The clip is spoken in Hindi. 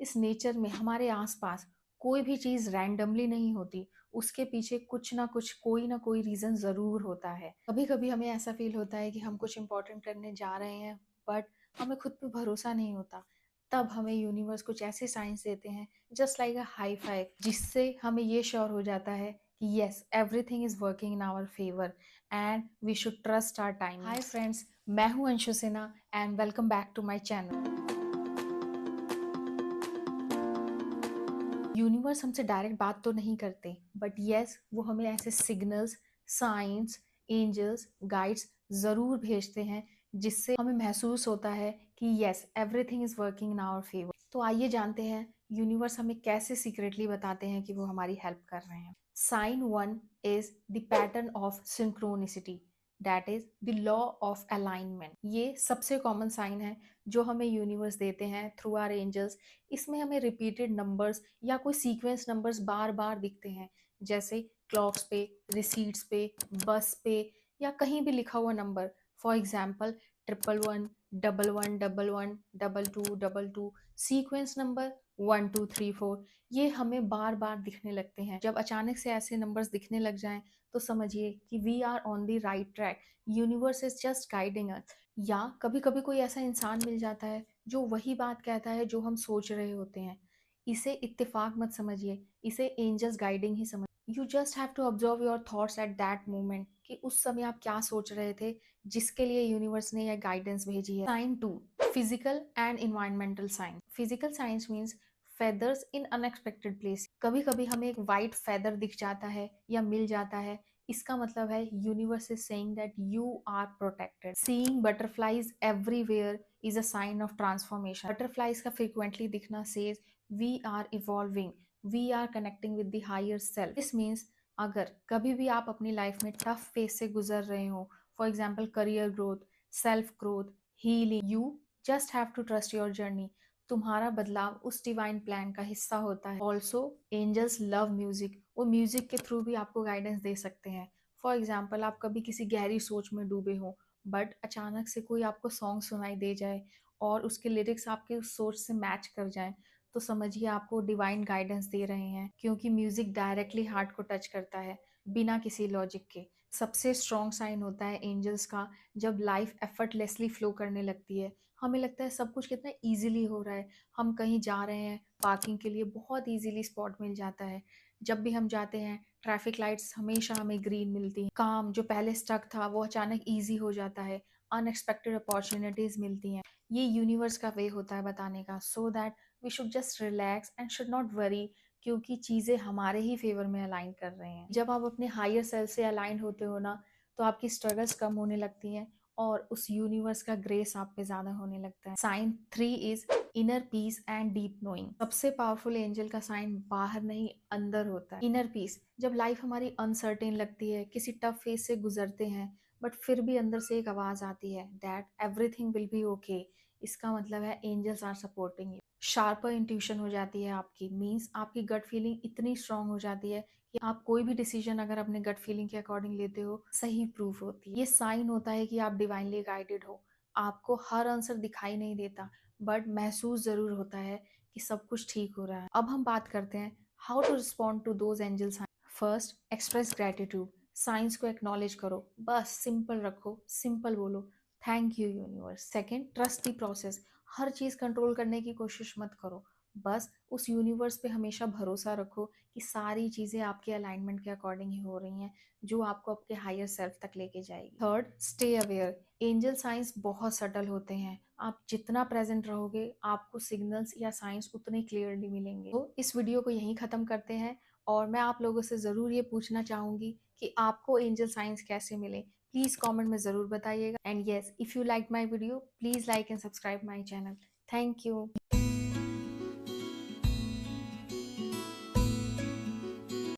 इस नेचर में हमारे आसपास कोई भी चीज रैंडमली नहीं होती, उसके पीछे कुछ ना कोई रीजन जरूर होता है। कभी कभी हमें ऐसा फील होता है कि हम कुछ इंपॉर्टेंट करने जा रहे हैं, बट हमें खुद पे भरोसा नहीं होता। तब हमें यूनिवर्स कुछ ऐसे साइंस देते हैं, just like a high five, जिससे हमें ये श्योर हो जाता है कि yes, everything is working in our favour and we should trust our time. Hi friends, मैं हूं Anshu Sinha and welcome back to my channel. Universe हमसे डायरेक्ट बात तो नहीं करते, बट यस, वो हमें ऐसे सिग्नल्स, साइंस, एंजल्स, गाइड्स जरूर भेजते हैं, जिससे हमें महसूस होता है कि yes, everything is working in our favour. तो आइए जानते हैं यूनिवर्स हमें कैसे सीक्रेटली बताते हैं कि वो हमारी हेल्प कर रहे हैं। Sine one is the pattern of synchronicity, that is the law of alignment. ये सबसे कॉमन साइन है जो हमें यूनिवर्स देते हैं थ्रू आवर एंजल्स। इसमें हमें रिपीटेड नंबर्स या कोई सीक्वेंस नंबर्स बार बार दिखते हैं, जैसे क्लॉक्स पे, रिसीट्स पे, बस पे, या कहीं भी लिखा हुआ number. For example 111, 11, 11, 22, 22, sequence number 1234, ये हमें बार बार दिखने लगते हैं। जब अचानक से ऐसे नंबर्स दिखने लग जाएं, तो समझिए कि we are on the right track, universe is just guiding us. या कभी कभी कोई ऐसा इंसान मिल जाता है जो वही बात कहता है जो हम सोच रहे होते हैं। इसे इत्तेफाक मत समझिए, इसे एंजल्स गाइडिंग ही समझ। You just have to observe your thoughts at that moment, कि उस समय आप क्या सोच रहे थे जिसके लिए यूनिवर्स ने यह गाइडेंस भेजी है। Sign two, physical and environmental sign. Physical signs means feathers in unexpected place. कभी कभी हमें एक वाइट फेदर दिख जाता है या मिल जाता है, इसका मतलब है universe is saying that you are protected. Seeing butterflies everywhere is a sign of transformation. Butterflies का फ्रीक्वेंटली दिखना says we are evolving, we are connecting with the higher self. This means अगर कभी भी आप अपनी लाइफ में टफ फेज से गुजर रहे हो, for example career growth, self growth, healing, you just have to trust your journey. तुम्हारा बदलाव उस डिवाइन प्लान का हिस्सा होता है। ऑल्सो एंजल्स लव म्यूजिक, वो म्यूजिक के थ्रू भी आपको गाइडेंस दे सकते हैं। फॉर एग्जाम्पल आप कभी किसी गहरी सोच में डूबे हो, बट अचानक से कोई आपको सॉन्ग सुनाई दे जाए और उसके लिरिक्स आपके उस सोच से मैच कर जाएं, तो समझिए आपको डिवाइन गाइडेंस दे रहे हैं, क्योंकि म्यूजिक डायरेक्टली हार्ट को टच करता है बिना किसी लॉजिक के। सबसे स्ट्रॉन्ग साइन होता है एंजल्स का जब लाइफ एफर्टलेसली फ्लो करने लगती है। हमें लगता है सब कुछ कितना इजीली हो रहा है। हम कहीं जा रहे हैं, पार्किंग के लिए बहुत इजीली स्पॉट मिल जाता है। जब भी हम जाते हैं, ट्रैफिक लाइट्स हमेशा हमें ग्रीन मिलती हैं। काम जो पहले स्टक था वो अचानक इजी हो जाता है। अनएक्सपेक्टेड अपॉर्चुनिटीज मिलती हैं। ये यूनिवर्स का वे होता है बताने का, so that we should just relax and should not worry, क्योंकि चीज़ें हमारे ही फेवर में अलाइन कर रहे हैं। जब आप अपने हायर सेल्फ से अलाइन होते हो ना, तो आपकी स्ट्रगल्स कम होने लगती हैं और उस यूनिवर्स का ग्रेस आप पे ज्यादा होने लगता है। Sine three is inner peace and deep knowing. सबसे पावरफुल एंजल का साइन बाहर नहीं अंदर होता है। इनर पीस, जब लाइफ हमारी अनसर्टेन लगती है, किसी टफ फेज से गुजरते हैं, बट फिर भी अंदर से एक आवाज आती है that everything will be okay, इसका मतलब है angels are supporting you. Sharper intuition हो जाती है आपकी, मीन्स आपकी गट फीलिंग इतनी स्ट्रांग हो जाती है कि आप कोई भी डिसीजन अगर अपने गट फीलिंग के अकॉर्डिंग लेते हो, सही प्रूफ होती है। ये साइन होता है कि आप डिवाइनली गाइडेड हो। आपको हर आंसर दिखाई नहीं देता, बट महसूस जरूर होता है कि सब कुछ ठीक हो रहा है। अब हम बात करते हैं how to respond to those angel sign. First, express gratitude. Signs को एक्नॉलेज करो, बस सिंपल रखो, सिंपल बोलो thank you universe. Second, trust the process. हर चीज कंट्रोल करने की कोशिश मत करो, बस उस यूनिवर्स पे हमेशा भरोसा रखो कि सारी चीजें आपके अलाइनमेंट के अकॉर्डिंग ही हो रही हैं, जो आपको आपके हायर सेल्फ तक लेके जाएगी। Third, stay aware. Angel science बहुत सटल होते हैं, आप जितना प्रेजेंट रहोगे आपको सिग्नल्स या साइंस उतने क्लियरली मिलेंगे। तो इस वीडियो को यहीं खत्म करते हैं, और मैं आप लोगों से जरूर ये पूछना चाहूंगी कि आपको एंजल साइंस कैसे मिले, प्लीज कमेंट में जरूर बताइएगा। And yes, if you like my video, please like and subscribe my channel. Thank you.